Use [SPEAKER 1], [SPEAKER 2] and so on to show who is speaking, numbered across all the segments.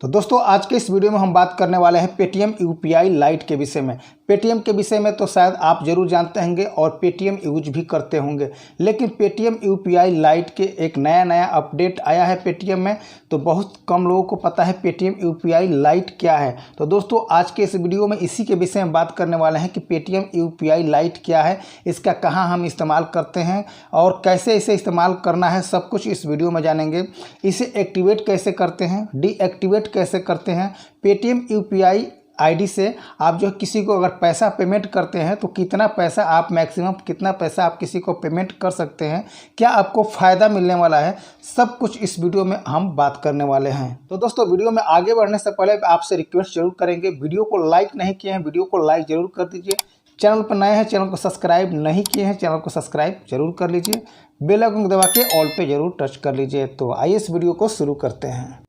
[SPEAKER 1] तो दोस्तों आज के इस वीडियो में हम बात करने वाले हैं पेटीएम यूपीआई लाइट के विषय में। पेटीएम के विषय में तो शायद आप जरूर जानते होंगे और पेटीएम यूज भी करते होंगे, लेकिन पेटीएम यूपीआई लाइट के एक नया अपडेट आया है पेटीएम में। तो बहुत कम लोगों को पता है पेटीएम यूपीआई लाइट क्या है। तो दोस्तों आज के इस वीडियो में इसी के विषय में बात करने वाले हैं कि पेटीएम यूपीआई लाइट क्या है, इसका कहाँ हम इस्तेमाल करते हैं और कैसे इसे इस्तेमाल करना है, सब कुछ इस वीडियो में जानेंगे। इसे एक्टिवेट कैसे करते हैं, डीएक्टिवेट कैसे करते हैं, पेटीएम यूपीआई आईडी से आप जो किसी को अगर पैसा पेमेंट करते हैं तो कितना पैसा आप मैक्सिमम कितना पैसा आप किसी को पेमेंट कर सकते हैं, क्या आपको फ़ायदा मिलने वाला है, सब कुछ इस वीडियो में हम बात करने वाले हैं। तो दोस्तों वीडियो में आगे बढ़ने से पहले आपसे रिक्वेस्ट जरूर करेंगे, वीडियो को लाइक नहीं किए हैं वीडियो को लाइक जरूर कर दीजिए। चैनल पर नए हैं, चैनल को सब्सक्राइब नहीं किए हैं, चैनल को सब्सक्राइब जरूर कर लीजिए। बेल आइकन को दबा के ऑल पे जरूर टच कर लीजिए। तो आइए इस वीडियो को शुरू करते हैं।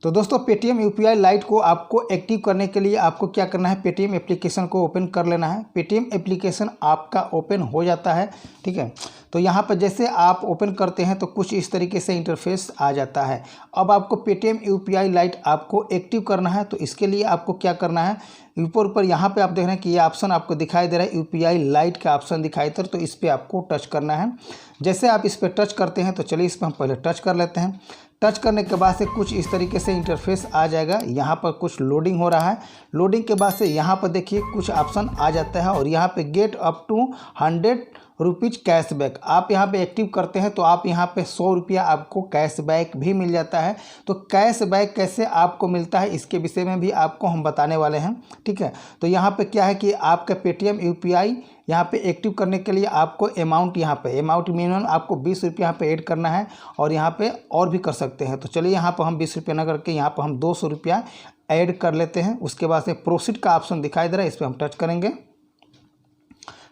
[SPEAKER 1] तो दोस्तों पेटीएम यूपीआई लाइट को आपको एक्टिव करने के लिए आपको क्या करना है, पेटीएम एप्लीकेशन को ओपन कर लेना है। पेटीएम एप्लीकेशन आपका ओपन हो जाता है, ठीक है। तो यहाँ पर जैसे आप ओपन करते हैं तो कुछ इस तरीके से इंटरफेस आ जाता है। अब आपको पेटीएम यूपीआई लाइट आपको एक्टिव करना है, तो इसके लिए आपको क्या करना है, ऊपर यहाँ पे आप देख रहे हैं कि ये ऑप्शन आपको दिखाई दे रहा है, यूपीआई लाइट का ऑप्शन दिखाई दे, तो इस पर आपको टच करना है। जैसे आप इस पर टच करते हैं तो चलिए इस पर हम पहले टच कर लेते हैं। टच करने के बाद से कुछ इस तरीके से इंटरफेस आ जाएगा। यहाँ पर कुछ लोडिंग हो रहा है। लोडिंग के बाद से यहाँ पर देखिए कुछ ऑप्शन आ जाता है और यहाँ पे get up to 100 rupees cashback आप यहाँ पे एक्टिव करते हैं तो आप यहाँ पे 100 रुपया आपको कैशबैक भी मिल जाता है। तो कैशबैक कैसे आपको मिलता है इसके विषय में भी आपको हम बताने वाले हैं, ठीक है। तो यहाँ पे क्या है कि आपका पेटीएम यूपीआई यहाँ पे एक्टिव करने के लिए आपको अमाउंट मिनिमम आपको 20 रुपये यहाँ पे ऐड करना है और यहाँ पे और भी कर सकते हैं। तो चलिए यहाँ पर हम 20 रुपये ना करके यहाँ पर हम 200 रुपया ऐड कर लेते हैं। उसके बाद से प्रोसीड का ऑप्शन दिखाई दे रहा है, इस पर हम टच करेंगे।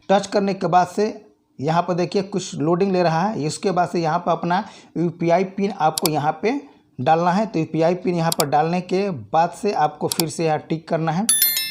[SPEAKER 1] टच करने के बाद से यहाँ पर देखिए कुछ लोडिंग ले रहा है। इसके बाद से यहाँ पर अपना यूपीआई पिन आपको यहाँ पे डालना है। तो यूपीआई पिन यहाँ पर डालने के बाद से आपको फिर से यहाँ टिक करना है।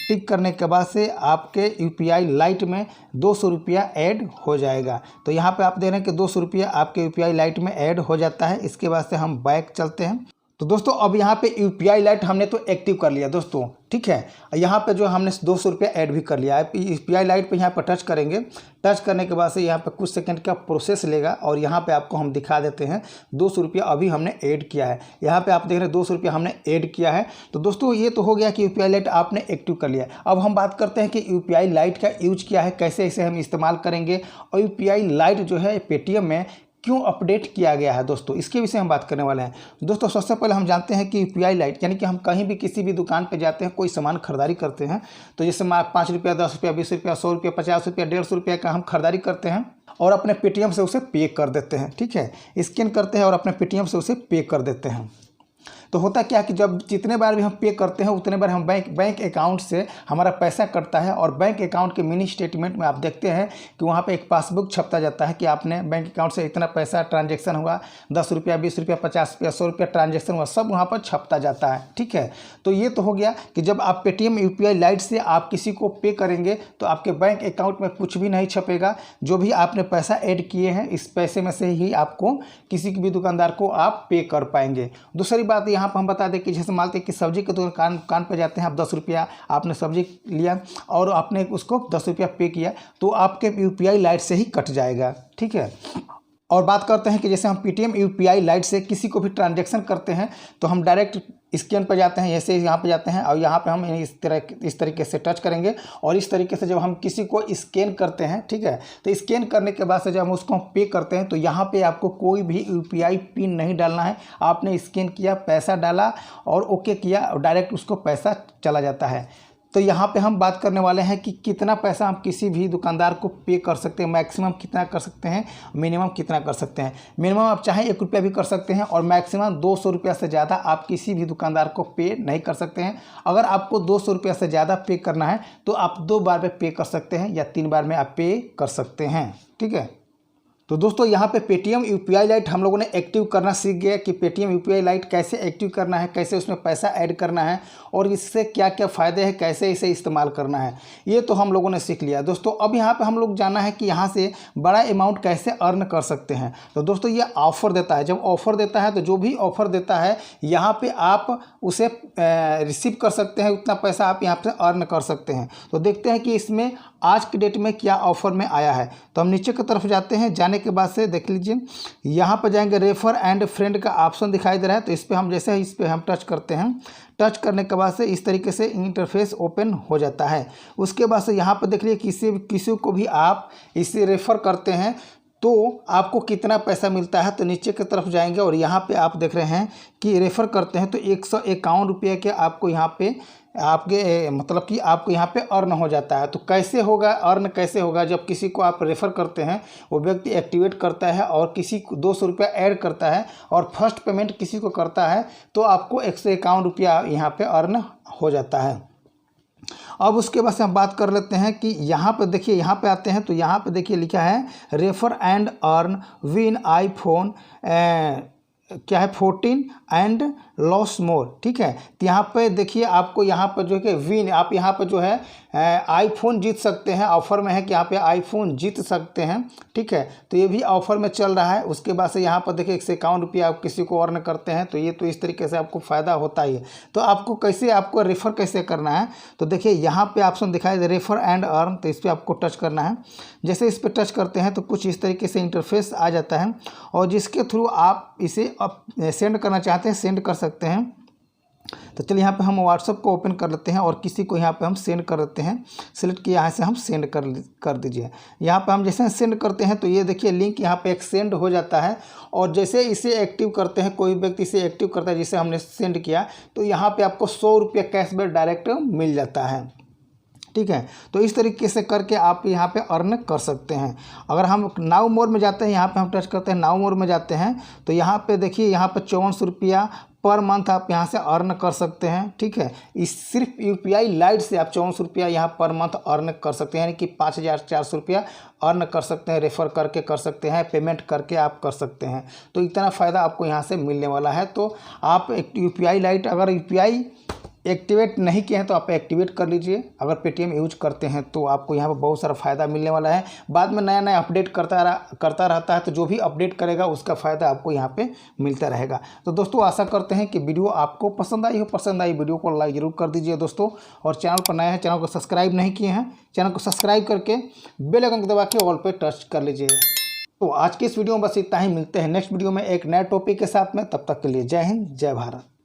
[SPEAKER 1] टिक करने के बाद से आपके यूपीआई लाइट में 200 रुपया ऐड हो जाएगा। तो यहाँ पे आप देख रहे हैं कि 200 रुपया आपके यूपीआई लाइट में ऐड हो जाता है। इसके बाद से हम बैक चलते हैं। तो दोस्तों अब यहाँ पे यूपीआई लाइट हमने तो एक्टिव कर लिया दोस्तों, ठीक है। यहाँ पे जो हमने 200 रुपया ऐड भी कर लिया है। यूपीआई लाइट पे यहाँ पर टच करेंगे। टच करने के बाद से यहाँ पे कुछ सेकंड का प्रोसेस लेगा और यहाँ पे आपको हम दिखा देते हैं 200 रुपया अभी हमने ऐड किया है। यहाँ पे आप देख रहे हैं 200 रुपया हमने ऐड किया है। तो दोस्तों ये तो हो गया कि यूपीआई लाइट आपने एक्टिव कर लिया। अब हम बात करते हैं कि यूपीआई लाइट का यूज क्या है, कैसे इसे हम इस्तेमाल करेंगे और यूपीआई लाइट जो है पेटीएम में क्यों अपडेट किया गया है दोस्तों, इसके विषय हम बात करने वाले हैं। दोस्तों सबसे पहले हम जानते हैं कि यूपीआई लाइट यानी कि हम कहीं भी किसी भी दुकान पे जाते हैं, कोई सामान खरीदारी करते हैं, तो जैसे 5 रुपया 10 रुपया 20 रुपया 100 रुपया 50 रुपया 150 रुपया का हम खरीदारी करते हैं और अपने पेटीएम से उसे पे कर देते हैं, ठीक है। स्कैन करते हैं और अपने पेटीएम से उसे पे कर देते हैं। तो होता क्या है कि जब जितने बार भी हम पे करते हैं उतने बार हम बैंक अकाउंट से हमारा पैसा कटता है और बैंक अकाउंट के मिनी स्टेटमेंट में आप देखते हैं कि वहाँ पे एक पासबुक छपता जाता है कि आपने बैंक अकाउंट से इतना पैसा ट्रांजैक्शन हुआ, 10 रुपया 20 रुपया 50 रुपया 100 रुपया ट्रांजैक्शन हुआ, सब वहाँ पर छपता जाता है, ठीक है। तो ये तो हो गया कि जब आप पेटीएम यूपीआई लाइट से आप किसी को पे करेंगे तो आपके बैंक अकाउंट में कुछ भी नहीं छपेगा। जो भी आपने पैसा ऐड किए हैं इस पैसे में से ही आपको किसी भी दुकानदार को आप पे कर पाएंगे। दूसरी बात यहाँ पर हम बता दें कि जैसे मानते हैं कि सब्जी के दुकान पर जाते हैं आप, 10 रुपया आपने सब्जी लिया और आपने उसको 10 रुपया पे किया तो आपके यूपीआई लाइट से ही कट जाएगा, ठीक है। और बात करते हैं कि जैसे हम पेटीएम यूपीआई लाइट से किसी को भी ट्रांजैक्शन करते हैं तो हम डायरेक्ट स्कैन पर जाते हैं, जैसे यहाँ पे जाते हैं और यहाँ पे हम इस तरीके से टच करेंगे और इस तरीके से जब हम किसी को स्कैन करते हैं, ठीक है, तो स्कैन करने के बाद से जब हम उसको पे करते हैं तो यहाँ पे आपको कोई भी यूपीआई पिन नहीं डालना है। आपने स्कैन किया, पैसा डाला और ओके किया और डायरेक्ट उसको पैसा चला जाता है। तो यहाँ पे हम बात करने वाले हैं कि कितना पैसा हम किसी भी दुकानदार को पे कर सकते हैं, मैक्सिमम कितना कर सकते हैं, मिनिमम कितना कर सकते हैं। मिनिमम आप चाहे 1 रुपया भी कर सकते हैं और मैक्सिमम 200 रुपया से ज़्यादा आप किसी भी दुकानदार को पे नहीं कर सकते हैं। अगर आपको 200 रुपया से ज़्यादा पे करना है तो आप 2 बार में पे कर सकते हैं या 3 बार में आप पे कर सकते हैं, ठीक है। तो दोस्तों यहाँ पे पेटीएम यूपीआई लाइट हम लोगों ने एक्टिव करना सीख गया कि पेटीएम यूपीआई लाइट कैसे एक्टिव करना है, कैसे उसमें पैसा ऐड करना है और इससे क्या क्या फ़ायदे हैं, कैसे इसे इस्तेमाल करना है, ये तो हम लोगों ने सीख लिया दोस्तों। अब यहाँ पे हम लोग जाना है कि यहाँ से बड़ा अमाउंट कैसे अर्न कर सकते हैं। तो दोस्तों ये ऑफ़र देता है, जब ऑफ़र देता है तो जो भी ऑफ़र देता है यहाँ पर आप उसे रिसीव कर सकते हैं, उतना पैसा आप यहाँ से अर्न कर सकते हैं। तो देखते हैं कि इसमें आज की डेट में क्या ऑफर में आया है। तो हम नीचे की तरफ जाते हैं, जाने के बाद से देख लीजिए यहाँ पर जाएंगे, रेफर एंड फ्रेंड का ऑप्शन दिखाई दे रहा है। तो इस पर हम जैसे इस पर हम टच करते हैं, टच करने के बाद से इस तरीके से इंटरफेस ओपन हो जाता है। उसके बाद से यहाँ पर देख लीजिए किसी को भी आप इसे रेफ़र करते हैं तो आपको कितना पैसा मिलता है। तो नीचे की तरफ जाएंगे और यहाँ पे आप देख रहे हैं कि रेफ़र करते हैं तो 151 रुपये के आपको यहाँ पे आपके मतलब कि आपको यहाँ पे अर्न हो जाता है। तो कैसे होगा अर्न, कैसे होगा, जब किसी को आप रेफ़र करते हैं वो व्यक्ति एक्टिवेट करता है और किसी को 200 रुपया ऐड करता है और फर्स्ट पेमेंट किसी को करता है तो आपको 151 रुपया यहाँ पे अर्न हो जाता है। अब उसके बाद से हम बात कर लेते हैं कि यहाँ पे देखिए, यहाँ पे आते हैं तो यहाँ पे देखिए लिखा है refer and earn win iPhone क्या है 14 एंड लॉस मोर। ठीक है, तो यहाँ पे देखिए आपको यहाँ पर जो है कि विन, आप यहाँ पर जो है आईफोन जीत सकते हैं। ऑफर में है कि यहाँ पे आईफोन जीत सकते हैं। ठीक है, तो ये भी ऑफर में चल रहा है। उसके बाद से यहाँ पर देखिए 151 रुपया आप किसी को अर्न करते हैं तो ये तो इस तरीके से आपको फ़ायदा होता ही है। तो आपको कैसे, आपको रेफ़र कैसे करना है, तो देखिए यहाँ पे ऑप्शन दिखाई दे रेफ़र एंड अर्न, तो इस पर आपको टच करना है। जैसे इस पर टच करते हैं तो कुछ इस तरीके से इंटरफेस आ जाता है और जिसके थ्रू आप इसे सेंड करना चाहते हैं सेंड कर सकते हैं। तो चलिए यहाँ पे हम व्हाट्सअप को ओपन कर लेते हैं और किसी को यहाँ पे हम सेंड कर देते हैं। सेलेक्ट किया, यहाँ से हम सेंड कर दीजिए। यहाँ पे हम जैसे सेंड करते हैं तो ये देखिए लिंक यहाँ पे एक सेंड हो जाता है और जैसे इसे एक्टिव करते हैं, कोई व्यक्ति इसे एक्टिव करता है जिसे हमने सेंड किया, तो यहाँ पे आपको 100 रुपया कैशबैक डायरेक्ट मिल जाता है। ठीक है, तो इस तरीके से करके आप यहाँ पे अर्न कर सकते हैं। अगर हम नाउ मोर में जाते हैं, यहाँ पे हम टच करते हैं, नाउ मोर में जाते हैं तो यहाँ पे देखिए यहाँ पे 5400 रुपया पर मंथ आप यहाँ से अर्न कर सकते हैं। ठीक है, इस सिर्फ यूपीआई लाइट से आप 5400 रुपया यहाँ पर मंथ अर्न कर सकते हैं, यानी कि 5400 रुपया अर्न कर सकते हैं। रेफ़र करके कर सकते हैं, पेमेंट करके आप कर सकते हैं। तो इतना फ़ायदा आपको यहाँ से मिलने वाला है। तो आप यूपीआई लाइट, अगर यूपीआई एक्टिवेट नहीं किए हैं तो आप एक्टिवेट कर लीजिए। अगर पेटीएम यूज करते हैं तो आपको यहाँ पर बहुत सारा फ़ायदा मिलने वाला है। बाद में नया नया अपडेट करता रहता है, तो जो भी अपडेट करेगा उसका फ़ायदा आपको यहाँ पे मिलता रहेगा। तो दोस्तों आशा करते हैं कि वीडियो आपको पसंद आई हो। पसंद आई वीडियो को लाइक ज़रूर कर दीजिए दोस्तों, और चैनल पर नए हैं, चैनल को सब्सक्राइब नहीं किए हैं, चैनल को सब्सक्राइब करके बेल आइकन को दबा के ऑल पे टच कर लीजिए। तो आज की इस वीडियो में बस इतना ही। मिलते हैं नेक्स्ट वीडियो में एक नए टॉपिक के साथ में। तब तक के लिए जय हिंद, जय भारत।